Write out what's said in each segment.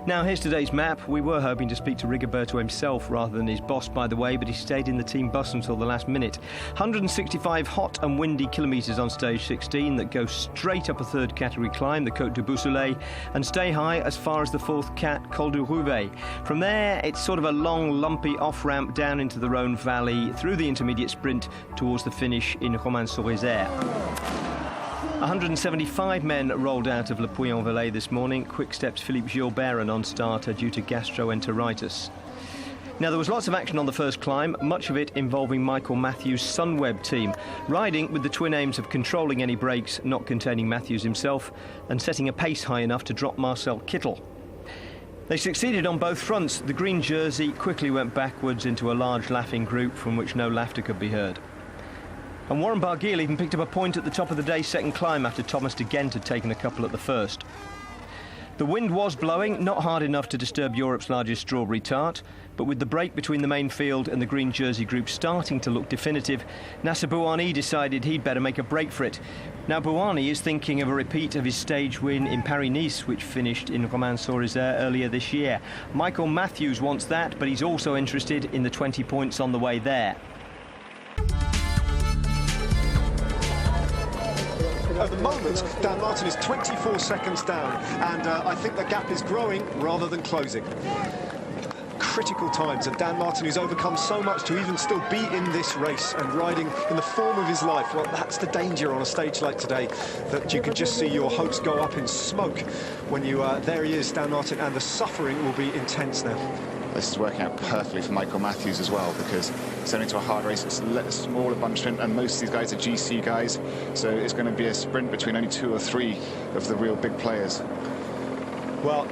Now, here's today's map. We were hoping to speak to Rigoberto himself rather than his boss, by the way, but he stayed in the team bus until the last minute. 165 hot and windy kilometres on stage 16 that go straight up a third category climb, the Côte du Beausoleil, and stay high as far as the fourth Col du Rouvet. From there, it's sort of a long, lumpy off-ramp down into the Rhône Valley, through the intermediate sprint towards the finish in Romans-sur-Isère. 175 men rolled out of Le Puy-en-Velay this morning. Quick-Step's Philippe Gilbert a non-starter due to gastroenteritis. Now, there was lots of action on the first climb, much of it involving Michael Matthews' Sunweb team, riding with the twin aims of controlling any breaks not containing Matthews himself and setting a pace high enough to drop Marcel Kittel. They succeeded on both fronts. The green jersey quickly went backwards into a large laughing group from which no laughter could be heard. And Warren Barguil even picked up a point at the top of the day's second climb after Thomas de Gent had taken a couple at the first. The wind was blowing, not hard enough to disturb Europe's largest strawberry tart, but with the break between the main field and the green jersey group starting to look definitive, Nasser Bouhanni decided he'd better make a break for it. Now, Bouhanni is thinking of a repeat of his stage win in Paris-Nice, which finished in Romans-sur-Isère earlier this year. Michael Matthews wants that, but he's also interested in the 20 points on the way there. At the moment, Dan Martin is 24 seconds down, and I think the gap is growing rather than closing. Critical times, and Dan Martin, who's overcome so much to even still be in this race and riding in the form of his life. Well, that's the danger on a stage like today, that you can just see your hopes go up in smoke when you there he is, Dan Martin, and the suffering will be intense now. This is working out perfectly for Michael Matthews as well, because it's only to a hard race. It's a smaller bunch, and most of these guys are GC guys, so it's going to be a sprint between only 2 or 3 of the real big players. Well,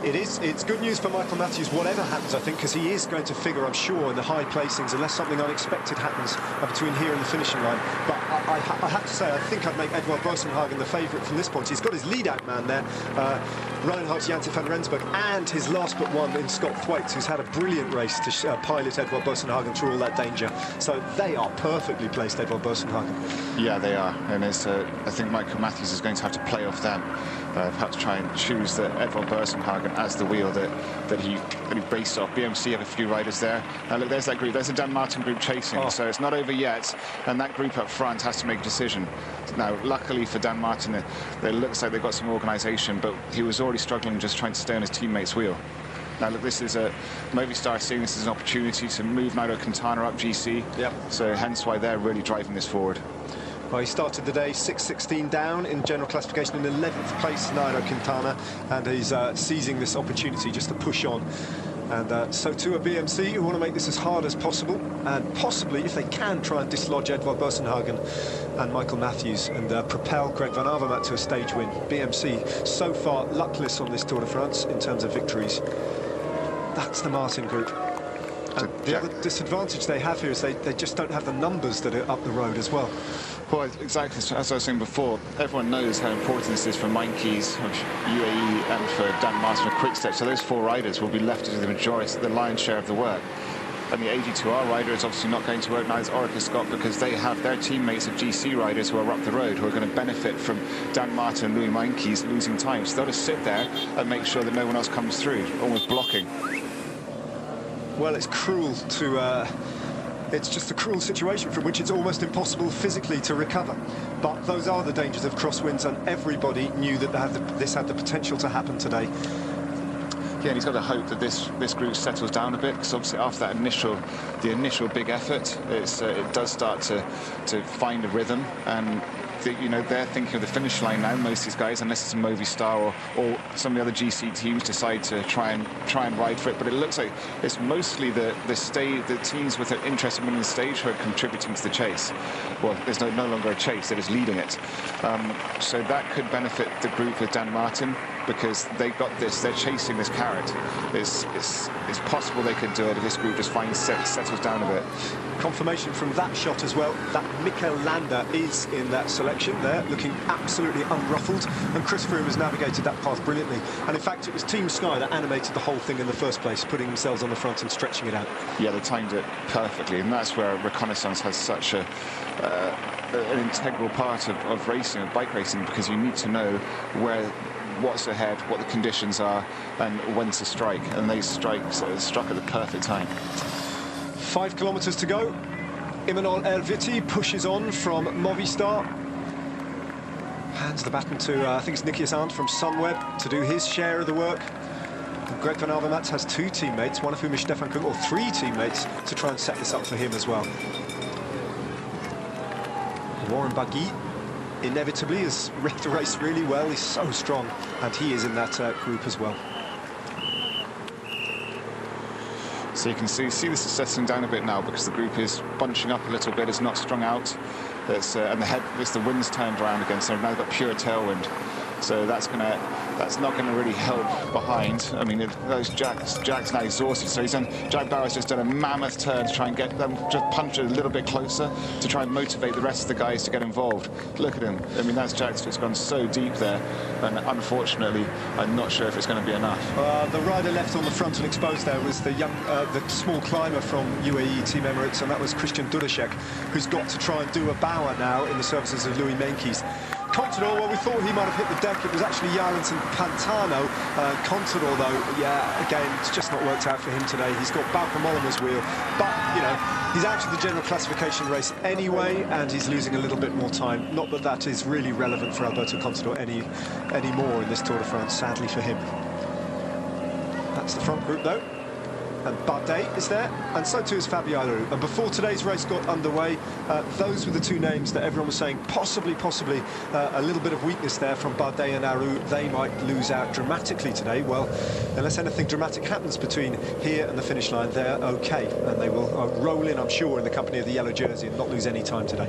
it's good news for Michael Matthews, whatever happens, I think, because he is going to figure, I'm sure, in the high placings, unless something unexpected happens between here and the finishing line. But I have to say, I think I'd make Edouard Boassenhagen the favourite from this point. He's got his lead-out man there, Reinhard Janssen van Rensburg, and his last but one in Scott Thwaites, who's had a brilliant race to pilot Edouard Boassenhagen through all that danger. So they are perfectly placed, Edouard Boassenhagen. Yeah, they are, and I think Michael Matthews is going to have to play off them. Perhaps try and choose Edouard Boassenhagen as the wheel that he based off. BMC have a few riders there. Look, there's that group. There's a Dan Martin group chasing, so it's not over yet. And that group up front has to make a decision. Now, luckily for Dan Martin, it looks like they've got some organisation, but he was already struggling just trying to stay on his teammate's wheel. Now, look, this is a Movistar seeing this as an opportunity to move Nairo Quintana up GC. Yep. So hence why they're really driving this forward. Well, he started the day 6:16 down in general classification, in 11th place, Nairo Quintana, and he's seizing this opportunity just to push on. And so too a BMC, who want to make this as hard as possible, and possibly, if they can, try and dislodge Edouard Boassenhagen and Michael Matthews and propel Greg Van Avermaet to a stage win. BMC, so far, luckless on this Tour de France in terms of victories. That's the Martin group. And the other disadvantage they have here is they just don't have the numbers that are up the road as well. Well, exactly, as I was saying before, everyone knows how important this is for Meinke's, UAE, and for Dan Martin of Quick-Step. So those 4 riders will be left to do the lion's share of the work. And the AG2R rider is obviously not going to work, neither is Orica Scott, because they have their teammates of GC riders who are up the road, who are going to benefit from Dan Martin and Louis Meinke's losing time. So they'll just sit there and make sure that no one else comes through, almost blocking. Well, it's cruel to... It's just a cruel situation from which it's almost impossible physically to recover. But those are the dangers of crosswinds, and everybody knew that this had the potential to happen today. Yeah, and he's got to hope that this group settles down a bit, because obviously after that initial big effort, it does start to find a rhythm, and they're thinking of the finish line now, most of these guys, unless it's a Movistar or some of the other GC teams decide to try and ride for it. But it looks like it's mostly the teams with an interest in winning the stage who are contributing to the chase. Well, there's no longer a chase, they're just leading it. So that could benefit the group with Dan Martin, because they got this, they're chasing this carrot. It's possible they could do it if this group just settles down a bit. Confirmation from that shot as well, that Mikel Landa is in that selection there, looking absolutely unruffled, and Chris Froome has navigated that path brilliantly. And in fact, it was Team Sky that animated the whole thing in the first place, putting themselves on the front and stretching it out. Yeah, they timed it perfectly, and that's where reconnaissance has such an integral part of racing, of bike racing, because you need to know where what's ahead, what the conditions are, and when to strike. And they struck at the perfect time. 5 kilometres to go. Imanol Elviti pushes on from Movistar. Hands the baton to, I think it's Nikias Arndt from Sunweb to do his share of the work. And Greg van Avermaet has 2 teammates, one of whom is Stefan Kung, or 3 teammates, to try and set this up for him as well. Warren Barguil inevitably has read the race really well. He's so strong, and he is in that group as well. So you can see this is settling down a bit now because the group is bunching up a little bit. It's not strung out. And the wind's turned around again, so now they've got pure tailwind. So that's not going to really help behind. I mean, Jack's now exhausted. So Jack Bauer's just done a mammoth turn to try and get them, just punch it a little bit closer to try and motivate the rest of the guys to get involved. Look at him. I mean, Jack's just gone so deep there, and unfortunately, I'm not sure if it's going to be enough. The rider left on the front and exposed there was the small climber from UAE Team Emirates, and that was Christian Duracek, who's got to try and do a Bauer now in the services of Louis Meintjes. Contador, well, we thought he might have hit the deck. It was actually Jarlins and Pantano. Contador, though, yeah, again, it's just not worked out for him today. He's got Bauke Mollemer's wheel, but, you know, he's out of the general classification race anyway, and he's losing a little bit more time. Not that that is really relevant for Alberto Contador anymore in this Tour de France, sadly for him. That's the front group, though. And Bardet is there, and so too is Fabio Aru. And before today's race got underway, those were the 2 names that everyone was saying possibly a little bit of weakness there from Bardet and Aru. They might lose out dramatically today. Well, unless anything dramatic happens between here and the finish line, they're okay, and they will roll in, I'm sure, in the company of the yellow jersey and not lose any time today.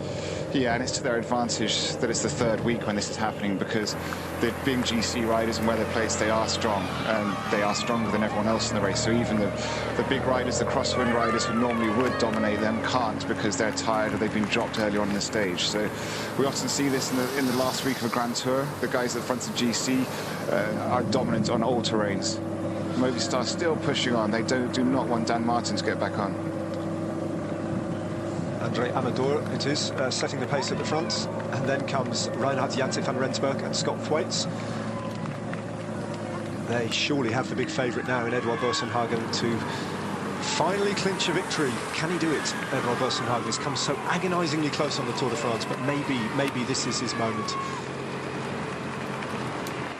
Yeah, and it's to their advantage that it's the 3rd week when this is happening, because the being GC riders and where they're placed, they are strong, and they are stronger than everyone else in the race. So even the big riders, the crosswind riders who normally would dominate them, can't because they're tired or they've been dropped early on in the stage. So we often see this in the last week of a Grand Tour. The guys at the front of GC are dominant on all terrains. Movistar still pushing on. They do not want Dan Martin to get back on. Andre Amador, it is, setting the pace at the front. And then comes Reinhard Janse van Rensburg and Scott Thwaites. They surely have the big favourite now in Edouard Boasson-Hagen to finally clinch a victory. Can he do it? Edouard Boasson-Hagen has come so agonisingly close on the Tour de France, but maybe this is his moment.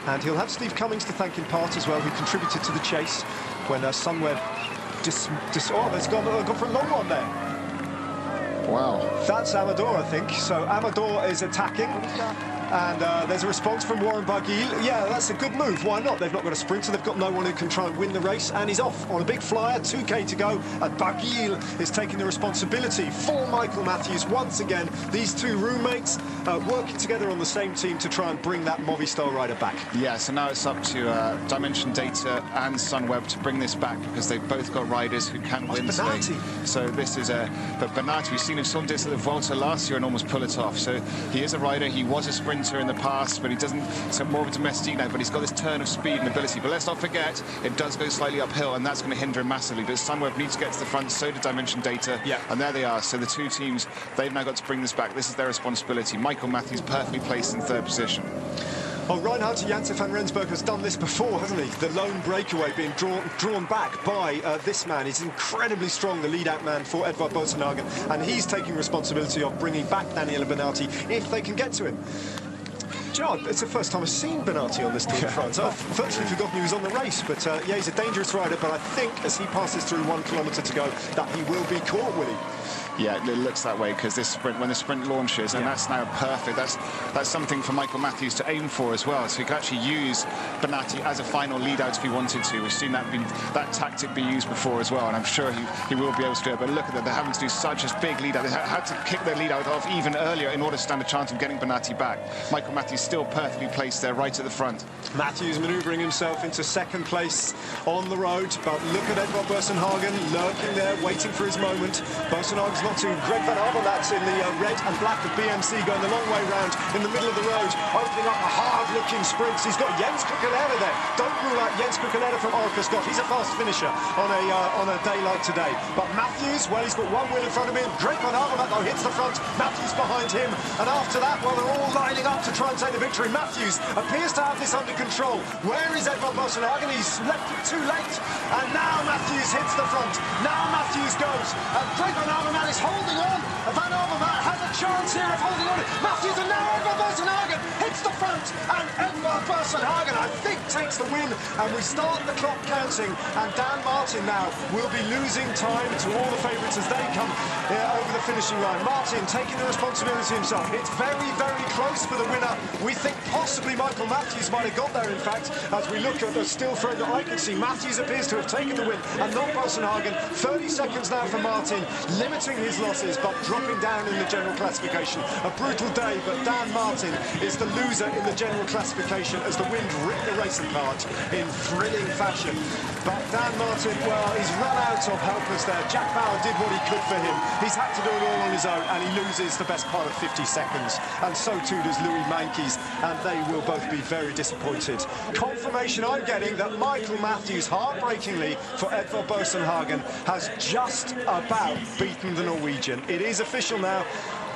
And he'll have Steve Cummings to thank in part as well, who contributed to the chase when Sunweb there's gone for a long one there. Wow. That's Amador, I think. So Amador is attacking. And there's a response from Warren Barguil. Yeah, that's a good move. Why not? They've not got a sprinter. They've got no one who can try and win the race. And he's off on a big flyer. 2K to go. And Barguil is taking the responsibility for Michael Matthews. Once again, these 2 roommates working together on the same team to try and bring that Movistar rider back. Yeah, so now it's up to Dimension Data and Sunweb to bring this back, because they've both got riders who can win today. So this is but Bernati, we've seen him some this at the Volta last year and almost pull it off. So he is a rider. He was a sprinter in the past, but he doesn't, so more of a domestique now, but he's got this turn of speed and ability. But let's not forget, it does go slightly uphill, and that's going to hinder him massively. But Sunweb needs to get to the front, so do Dimension Data, and there they are. So the 2 teams, they've now got to bring this back. This is their responsibility. Michael Matthews perfectly placed in 3rd position. Well, Reinhard Janse van Rensburg has done this before, hasn't he? The lone breakaway being drawn back by this man. He's incredibly strong, the lead-out man for Edouard Boasson-Hagen, and he's taking responsibility of bringing back Daniele Bernati if they can get to him. John, it's the first time I've seen Bernati on this Tour de France. I've virtually forgotten he was on the race, but yeah, he's a dangerous rider, but I think as he passes through 1 kilometre to go, that he will be caught, will he? Yeah, it looks that way, because this sprint, when the sprint launches, and that's now perfect. That's something for Michael Matthews to aim for as well. So he could actually use Bernati as a final lead-out if he wanted to. We've seen that tactic be used before as well, and I'm sure he will be able to do it. But look at that, they're having to do such a big lead-out. They had to kick their lead-out off even earlier in order to stand a chance of getting Bernati back. Michael Matthews still perfectly placed there, right at the front. Matthews manoeuvring himself into 2nd place on the road, but look at Edouard Boasson-Hagen lurking there, waiting for his moment. Boasson-Hagen's not too. Greg van Avermaet in the red and black of BMC going the long way round in the middle of the road, opening up a hard-looking sprint. He's got Jens Kuckelera there. Don't rule out Jens Kukaleda from Orkeskov. He's a fast finisher on a day like today. But Matthews, well, he's got one wheel in front of him. Drake van Avermaet, though, hits the front. Matthews behind him. And after that, well, they're all lining up to try and take the victory. Matthews appears to have this under control. Where is Edvald Boasson-Hagen? He's left it too late. And now Matthews hits the front. Now Matthews goes. And Drake van Avermaet is holding on. Van Avermaet has a chance here of holding on. Matthews, and now Edvald Boasson-Hagen hits the front. And Edvald Boasson-Hagen, I think, takes the win. And we start the clock counting. And Dan Martin now will be losing time to all the favourites as they come over the finishing line. Martin taking the responsibility himself. It's very, very close for the winner. We think possibly Michael Matthews might have got there, in fact, as we look at the still frame that I can see. Matthews appears to have taken the win and not Boasson-Hagen. 30 seconds now for Martin, limiting his losses but dropping down in the general classification. A brutal day, but Dan Martin is the loser in the general classification as the wind ripped the race apart in thrilling fashion. But Dan Martin, well, he's run out of helpers there. Jack Bauer did what he could for him. He's had to do it all on his own, and he loses the best part of 50 seconds. And so too does Louis Mankes, and they will both be very disappointed. Confirmation I'm getting that Michael Matthews, heartbreakingly for Edvald Boasson-Hagen, has just about beaten the Norwegian. It is official now.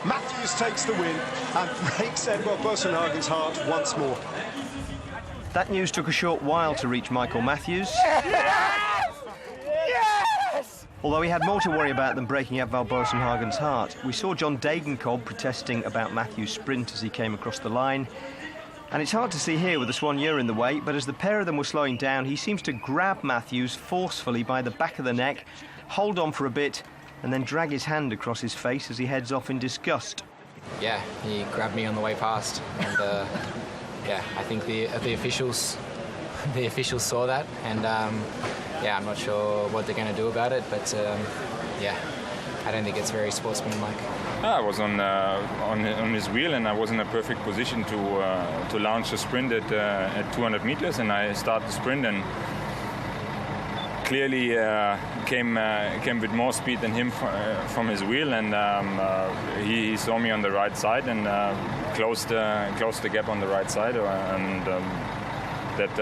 Matthews takes the win and breaks Edvald Boasson-Hagen's heart once more. That news took a short while to reach Michael Matthews. Yes! Yes! Although he had more to worry about than breaking Edvald Boasson-Hagen's heart. We saw John Degenkolb protesting about Matthews' sprint as he came across the line. And it's hard to see here with the Swan Ure in the way, but as the pair of them were slowing down, he seems to grab Matthews forcefully by the back of the neck, hold on for a bit, and then drag his hand across his face as he heads off in disgust. Yeah, he grabbed me on the way past, and yeah, I think the officials saw that, and yeah, I'm not sure what they're going to do about it, but yeah, I don't think it's very sportsmanlike. I was on his wheel, and I was in a perfect position to launch a sprint at 200 meters, and I started the sprint and clearly came with more speed than him from his wheel, and he saw me on the right side and closed the gap on the right side, and that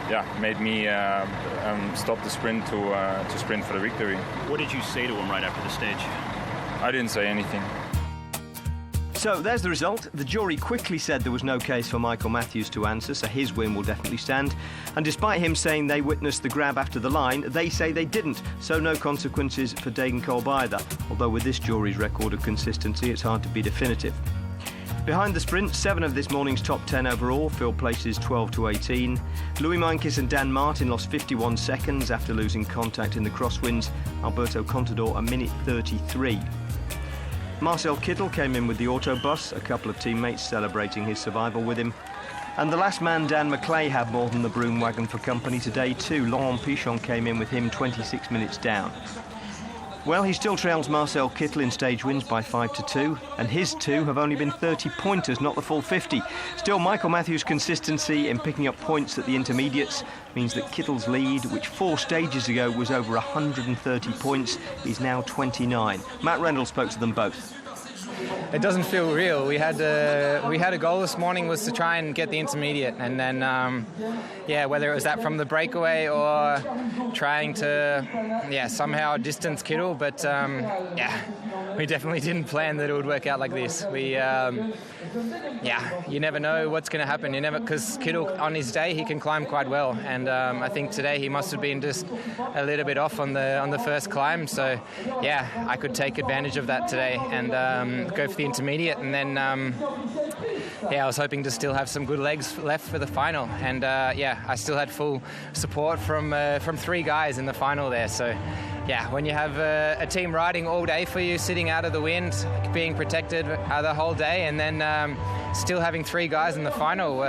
yeah, made me stop the sprint to sprint for the victory. What did you say to him right after the stage? I didn't say anything. So there's the result. The jury quickly said there was no case for Michael Matthews to answer, so his win will definitely stand. And despite him saying they witnessed the grab after the line, they say they didn't, so no consequences for Degenkolb either. Although with this jury's record of consistency, it's hard to be definitive. Behind the sprint, 7 of this morning's top 10 overall filled places 12 to 18. Louis Mankes and Dan Martin lost 51 seconds after losing contact in the crosswinds. Alberto Contador a minute 33. Marcel Kittel came in with the autobus, a couple of teammates celebrating his survival with him. And the last man, Dan McClay, had more than the broom wagon for company today too. Laurent Pichon came in with him 26 minutes down. Well, he still trails Marcel Kittel in stage wins by 5-2, and his 2 have only been 30-pointers, not the full 50. Still, Michael Matthews' consistency in picking up points at the intermediates means that Kittel's lead, which 4 stages ago was over 130 points, is now 29. Matt Rendell spoke to them both. It doesn't feel real. We had a goal this morning was to try and get the intermediate, and then yeah, whether it was that from the breakaway or trying to somehow distance Kittel, but yeah, we definitely didn't plan that it would work out like this. We you never know what's going to happen. Because Kittel on his day he can climb quite well, and I think today he must have been just a little bit off on the first climb. So yeah, I could take advantage of that today and go for the intermediate, and then I was hoping to still have some good legs left for the final, and I still had full support from 3 guys in the final there. So yeah, when you have a team riding all day for you, sitting out of the wind, being protected the whole day, and then still having 3 guys in the final,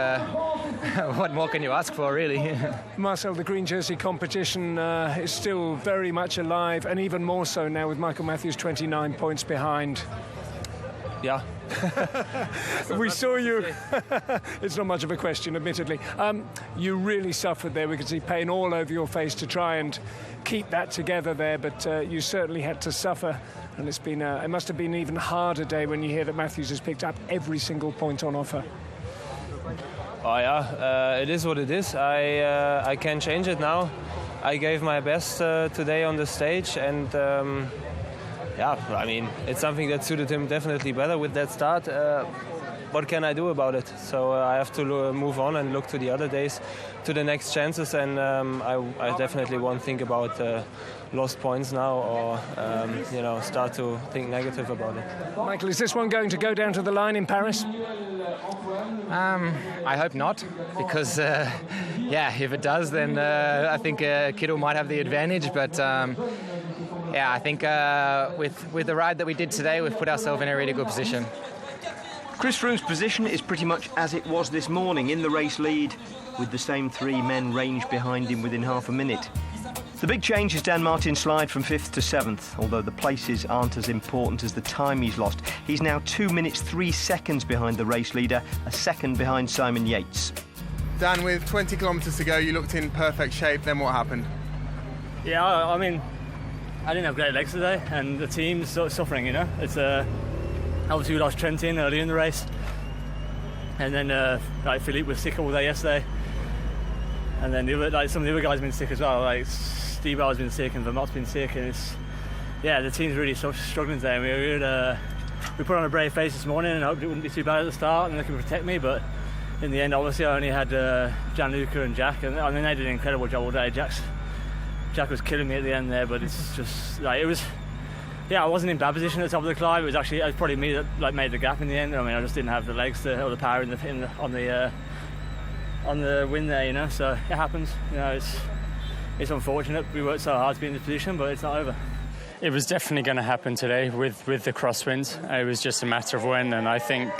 what more can you ask for, really? Marcel, the green jersey competition is still very much alive, and even more so now with Michael Matthews 29 points behind. Yeah. We saw you. It's not much of a question, admittedly. You really suffered there. We could see pain all over your face to try and keep that together there, but you certainly had to suffer. And it's been it must have been an even harder day when you hear that Matthews has picked up every single point on offer. Oh yeah, it is what it is. I can't change it now. I gave my best today on the stage, and yeah, I mean, it's something that suited him definitely better with that start. What can I do about it? So I have to move on and look to the other days, to the next chances, and I definitely won't think about lost points now, or start to think negative about it. Michael, is this one going to go down to the line in Paris? I hope not, because if it does, then I think Kittel might have the advantage. But I think with the ride that we did today, we've put ourselves in a really good position. Chris Froome's position is pretty much as it was this morning, in the race lead, with the same 3 men ranged behind him within half a minute. The big change is Dan Martin's slide from 5th to 7th, although the places aren't as important as the time he's lost. He's now 2 minutes 3 seconds behind the race leader, a second behind Simon Yates. Dan, with 20 kilometres to go, you looked in perfect shape. Then what happened? Yeah, I mean, I didn't have great legs today, and the team's sort of suffering, It's obviously we lost Trentin early in the race, and then Philippe was sick all day yesterday, and then some of the other guys have been sick as well. Like Steve has been sick and Vermont's been sick, and the team's really struggling today. We put on a brave face this morning and hoped it wouldn't be too bad at the start and they could protect me, but in the end, obviously, I only had Gianluca and Jack, and I mean they did an incredible job all day. Jack was killing me at the end there, but it's just like it was. Yeah, I wasn't in bad position at the top of the climb. It was probably me that made the gap in the end. I mean, I just didn't have the legs or the power on the win there, So it happens. It's unfortunate. We worked so hard to be in this position, but it's not over. It was definitely going to happen today with the crosswinds. It was just a matter of when, and I think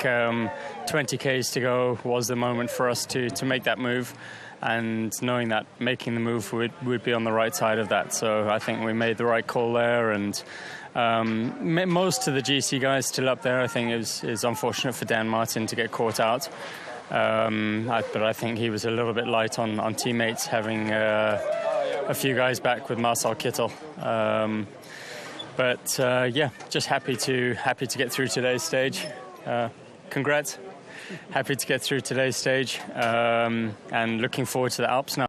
20 Ks to go was the moment for us to make that move. And knowing that making the move would be on the right side of that. So I think we made the right call there, and most of the GC guys still up there. I think it was unfortunate for Dan Martin to get caught out. But I think he was a little bit light on teammates, having a few guys back with Marcel Kittel. Just happy to get through today's stage. Congrats. Happy to get through today's stage, and looking forward to the Alps now.